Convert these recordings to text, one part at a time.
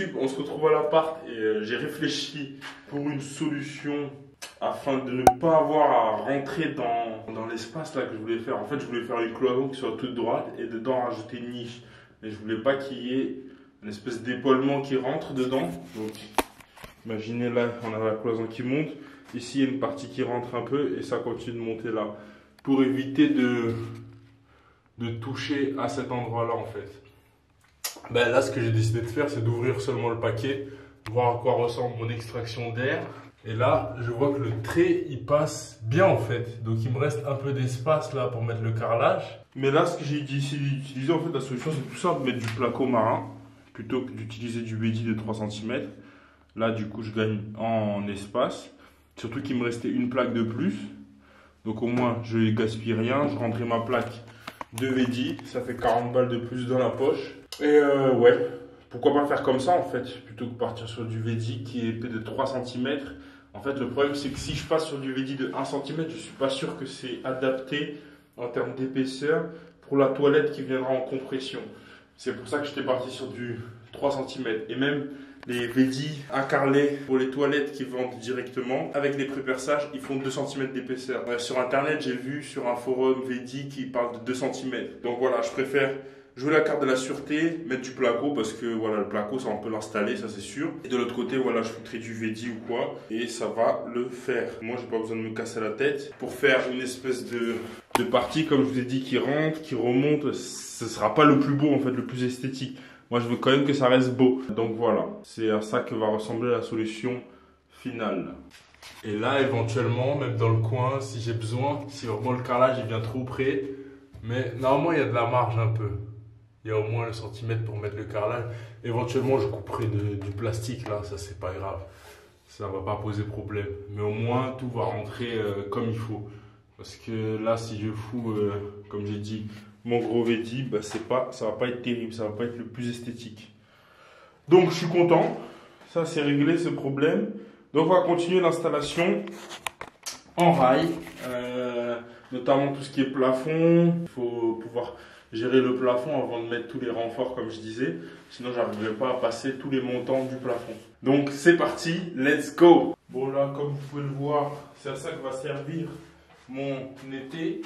YouTube, on se retrouve à l'appart et j'ai réfléchi pour une solution afin de ne pas avoir à rentrer dans l'espace là que je voulais faire. En fait, je voulais faire une cloison qui soit toute droite et dedans rajouter une niche. Mais je voulais pas qu'il y ait une espèce d'épaulement qui rentre dedans. Donc, imaginez là, on a la cloison qui monte. Ici, il y a une partie qui rentre un peu et ça continue de monter là. Pour éviter de toucher à cet endroit-là en fait. Ben là, ce que j'ai décidé de faire, c'est d'ouvrir seulement le paquet, voir à quoi ressemble mon extraction d'air. Et là, je vois que le trait, il passe bien en fait. Donc, il me reste un peu d'espace là pour mettre le carrelage. Mais là, ce que j'ai décidé d'utiliser, en fait, la solution, c'est tout simple, mettre du placo marin, plutôt que d'utiliser du Vedi de 3 cm. Là, du coup, je gagne en espace. Surtout qu'il me restait une plaque de plus. Donc, au moins, je ne gaspille rien. Je rentrais ma plaque de Vedi. Ça fait 40 balles de plus dans la poche. Et ouais, pourquoi pas faire comme ça en fait, plutôt que partir sur du Vedi qui est épais de 3 cm. En fait, le problème c'est que si je passe sur du Vedi de 1 cm, je suis pas sûr que c'est adapté en termes d'épaisseur pour la toilette qui viendra en compression. C'est pour ça que j'étais parti sur du 3 cm. Et même les Vedi incarlés pour les toilettes qui vendent directement, avec les pré-perçages, ils font 2 cm d'épaisseur. Sur internet, j'ai vu sur un forum Vedi qui parle de 2 cm. Donc voilà, je préfère jouer la carte de la sûreté, mettre du placo parce que voilà, le placo, ça on peut l'installer, ça c'est sûr. Et de l'autre côté, voilà, je foutrais du Vedi ou quoi et ça va le faire. Moi, j'ai pas besoin de me casser la tête pour faire une espèce de partie, comme je vous ai dit, qui rentre, qui remonte. Ce sera pas le plus beau en fait, le plus esthétique. Moi, je veux quand même que ça reste beau. Donc voilà, c'est à ça que va ressembler la solution finale. Et là, éventuellement, même dans le coin, si j'ai besoin, si vraiment le carrelage il vient trop près, mais normalement, il y a de la marge un peu. Il y a au moins le centimètre pour mettre le carrelage. Éventuellement, je couperai du plastique là, ça c'est pas grave. Ça va pas poser problème. Mais au moins, tout va rentrer comme il faut. Parce que là, si je fous, comme j'ai dit, mon gros Vedi, bah, ça va pas être terrible, ça va pas être le plus esthétique. Donc, je suis content. Ça, c'est réglé ce problème. Donc, on va continuer l'installation en rail. Notamment tout ce qui est plafond. Il faut pouvoir gérer le plafond avant de mettre tous les renforts comme je disais, sinon j'arriverai pas à passer tous les montants du plafond. Donc c'est parti, let's go. Bon là, comme vous pouvez le voir, c'est à ça que va servir mon été.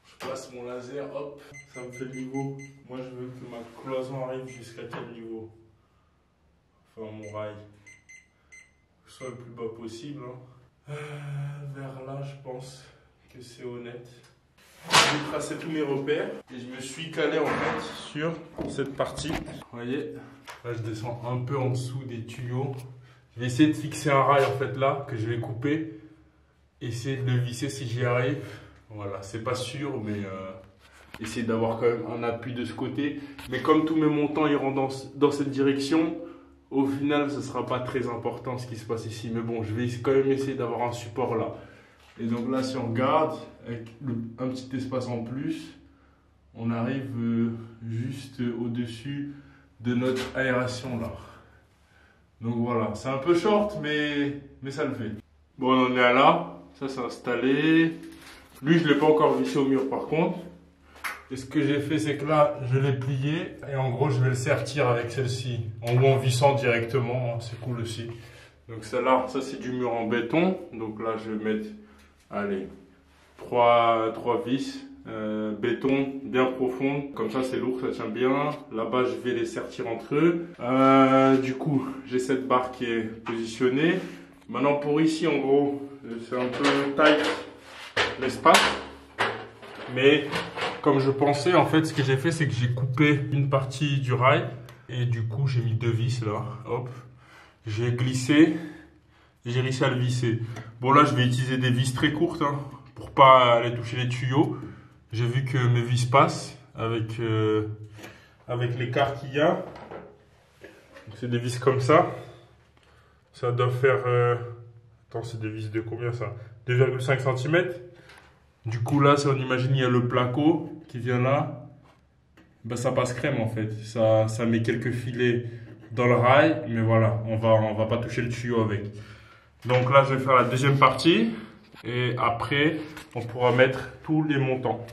Je passe mon laser, hop, ça me fait le niveau. Moi je veux que ma cloison arrive jusqu'à quel niveau? Enfin mon rail, que ce soit le plus bas possible, hein. Vers là je pense que c'est honnête. J'ai tracé tous mes repères et je me suis calé en fait sur cette partie. Vous voyez, là je descends un peu en dessous des tuyaux. Je vais essayer de fixer un rail en fait là que je vais couper. Essayer de le visser si j'y arrive. Voilà, c'est pas sûr mais essayer d'avoir quand même un appui de ce côté. Mais comme tous mes montants iront dans cette direction, au final ce sera pas très important ce qui se passe ici. Mais bon, je vais quand même essayer d'avoir un support là. Et donc là, si on regarde, avec un petit espace en plus, on arrive juste au-dessus de notre aération là. Donc voilà, c'est un peu short, mais ça le fait. Bon, on en est à là, ça c'est installé. Lui, je ne l'ai pas encore vissé au mur par contre. Et ce que j'ai fait, c'est que là, je l'ai plié et en gros, je vais le sertir avec celle-ci. En vissant directement, hein, c'est cool aussi. Donc celle-là, ça c'est du mur en béton. Donc là, je vais mettre... Allez, 3 vis, béton bien profond, comme ça c'est lourd, ça tient bien. Là-bas je vais les sertir entre eux. Du coup, j'ai cette barre qui est positionnée. Maintenant pour ici en gros, c'est un peu tight l'espace. Mais comme je pensais, en fait ce que j'ai fait c'est que j'ai coupé une partie du rail. Et du coup j'ai mis 2 vis là, hop. J'ai glissé. J'ai réussi à le visser. Bon là je vais utiliser des vis très courtes hein, pour pas aller toucher les tuyaux. J'ai vu que mes vis passent avec l'écart qu'il y a. C'est des vis comme ça. Ça doit faire... Attends, c'est des vis de combien ça? 2,5 cm. Du coup là, si on imagine il y a le placo qui vient là. Ben, ça passe crème en fait. Ça met quelques filets dans le rail. Mais voilà, on va pas toucher le tuyau avec. Donc là, je vais faire la deuxième partie et après, on pourra mettre tous les montants.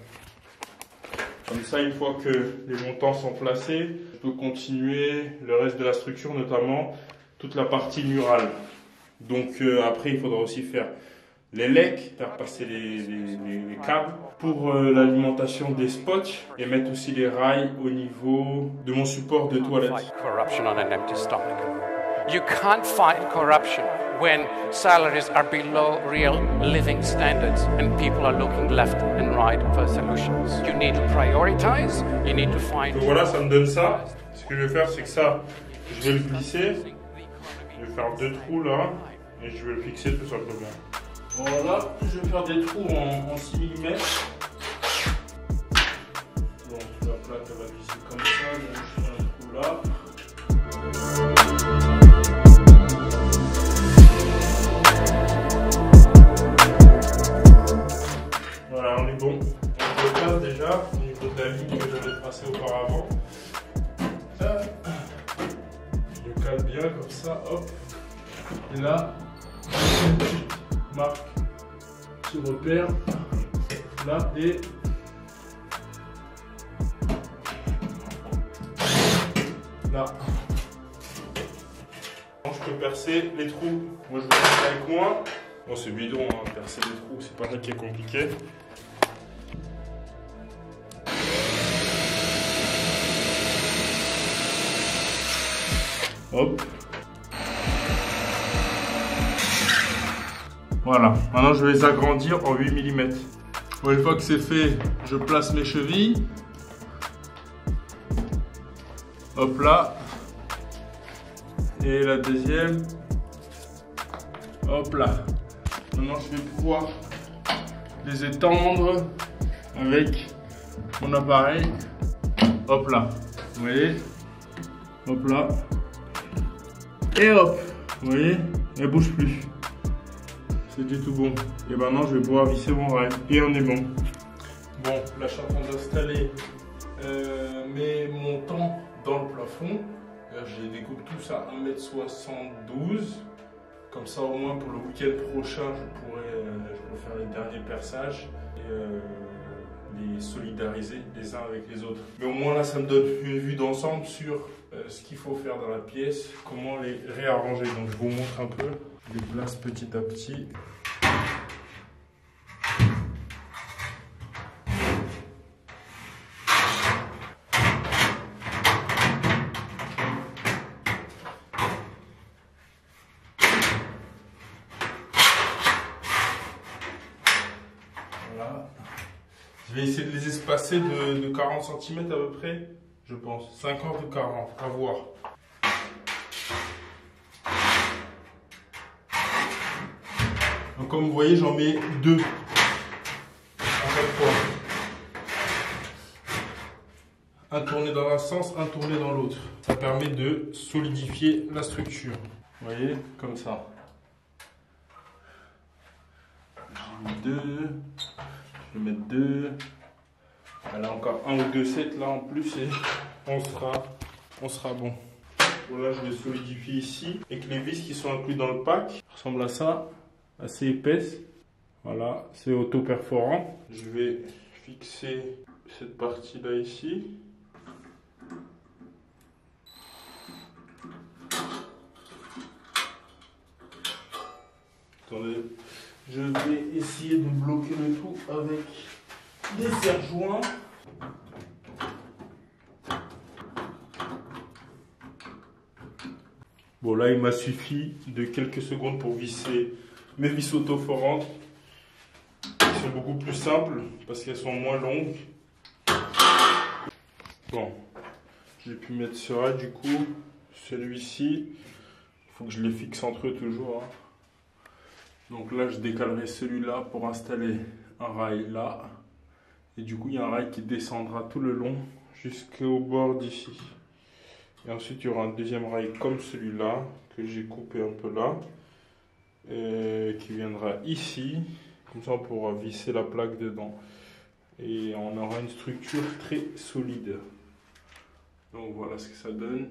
Comme ça, une fois que les montants sont placés, je peux continuer le reste de la structure, notamment toute la partie murale. Donc après, il faudra aussi faire les lecs, faire passer les câbles pour l'alimentation des spots et mettre aussi les rails au niveau de mon support de toilette. You can't fight corruption when salaries are below real living standards and people are looking left and right for solutions. You need to prioritize, you need to find... Donc voilà, ça me donne ça. Ce que je vais faire, c'est que ça, je vais le glisser. Je vais faire 2 trous là et je vais le fixer tout simplement. Voilà, je vais faire des trous en 6 mm. Bon, la plaque elle va glisser comme ça, donc je fais un trou là. Voilà, on est bon. On le place déjà au niveau de la ligne que j'avais tracée auparavant. Je le cale bien comme ça, hop. Et là, une petite marque sur repère. Là et là. Je peux percer les trous. Moi je vais percer avec moi. Bon, c'est bidon, hein, percer les trous, c'est pas ça qui est compliqué. Hop. Voilà, maintenant je vais les agrandir en 8 mm. Bon, une fois que c'est fait, je place mes chevilles. Hop là. Et la deuxième. Hop là. Maintenant je vais pouvoir les étendre avec mon appareil. Hop là. Vous voyez? Hop là. Et hop. Vous voyez? Elle bouge plus. C'est du tout bon. Et maintenant je vais pouvoir visser mon rail. Et on est bon. Bon, là je suis en train d'installer mes montants dans le plafond. Je les découpe tous à 1,72 m. Comme ça au moins pour le week-end prochain je pourrais faire les derniers perçages et les solidariser les uns avec les autres. Mais au moins là ça me donne une vue d'ensemble sur ce qu'il faut faire dans la pièce, comment les réarranger. Donc je vous montre un peu. Je les place petit à petit. Voilà. Je vais essayer de les espacer de 40 cm à peu près, je pense. 50 ou 40, à voir. Donc comme vous voyez, j'en mets 2 à chaque fois. Un tourné dans un sens, un tourné dans l'autre. Ça permet de solidifier la structure. Vous voyez, comme ça. J'ai mis 2. Je vais mettre 2. Voilà, encore 1 ou 2 sets là en plus et on sera bon. Voilà, je les solidifie ici. Avec les vis qui sont inclus dans le pack. Ressemble à ça. Assez épaisse. Voilà, c'est auto-perforant. Je vais fixer cette partie là ici. Attendez, je vais essayer de bloquer le tout avec des serre-joints. Bon, là il m'a suffi de quelques secondes pour visser mes vis autoforantes. Elles sont beaucoup plus simples parce qu'elles sont moins longues. Bon, j'ai pu mettre ce rail du coup. Celui-ci, il faut que je les fixe entre eux toujours. Hein. Donc là, je décalerai celui-là pour installer un rail là. Et du coup, il y a un rail qui descendra tout le long jusqu'au bord d'ici. Et ensuite, il y aura un deuxième rail comme celui-là, que j'ai coupé un peu là. Et qui viendra ici. Comme ça, on pourra visser la plaque dedans. Et on aura une structure très solide. Donc voilà ce que ça donne.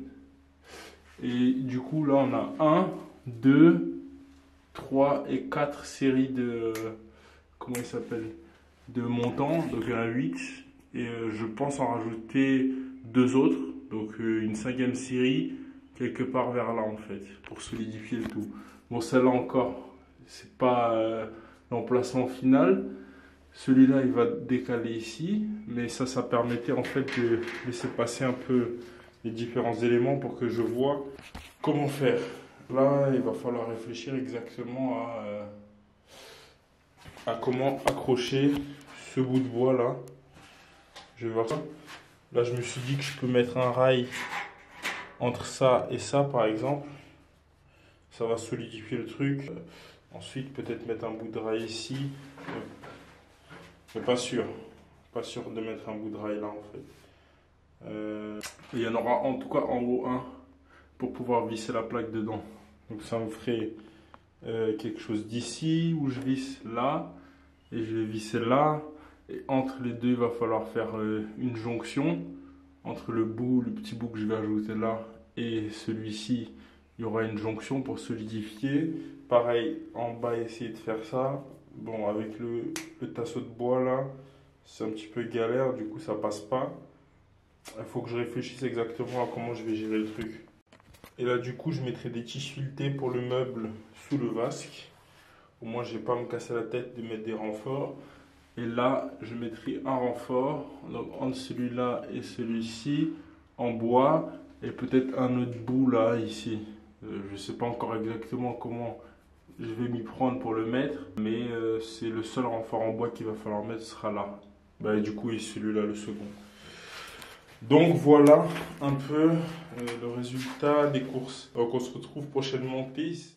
Et du coup, là, on a 1, 2, 3 et 4 séries de... Comment il s'appelle? De montants. Donc il y en a 8. Et je pense en rajouter 2 autres, donc une 5e série, quelque part vers là en fait, pour solidifier le tout. Bon, celle-là encore, c'est pas l'emplacement final. Celui-là, il va décaler ici, mais ça permettait en fait de laisser passer un peu les différents éléments pour que je vois comment faire. Là, il va falloir réfléchir exactement à comment accrocher ce bout de bois là. Je vais voir ça. Là, je me suis dit que je peux mettre un rail entre ça et ça, par exemple. Ça va solidifier le truc. Ensuite, peut-être mettre un bout de rail ici. Mais pas sûr. Pas sûr de mettre un bout de rail là, en fait. Il y en aura en tout cas en haut un pour pouvoir visser la plaque dedans. Donc ça me ferait quelque chose d'ici où je visse là. Et je vais visser là. Et entre les deux, il va falloir faire une jonction. Entre le petit bout que je vais ajouter là et celui-ci, il y aura une jonction pour solidifier. Pareil, en bas, essayer de faire ça. Bon, avec le tasseau de bois là, c'est un petit peu galère, du coup ça passe pas. Il faut que je réfléchisse exactement à comment je vais gérer le truc. Et là, du coup, je mettrai des tiges filetées pour le meuble sous le vasque. Au moins, je vais pas me casser la tête de mettre des renforts. Et là, je mettrai un renfort, donc entre celui-là et celui-ci, en bois, et peut-être un autre bout là, ici. Je ne sais pas encore exactement comment je vais m'y prendre pour le mettre, mais c'est le seul renfort en bois qu'il va falloir mettre, ce sera là. Bah, et du coup, et celui-là, le second. Donc voilà un peu le résultat des courses. Donc on se retrouve prochainement, peace.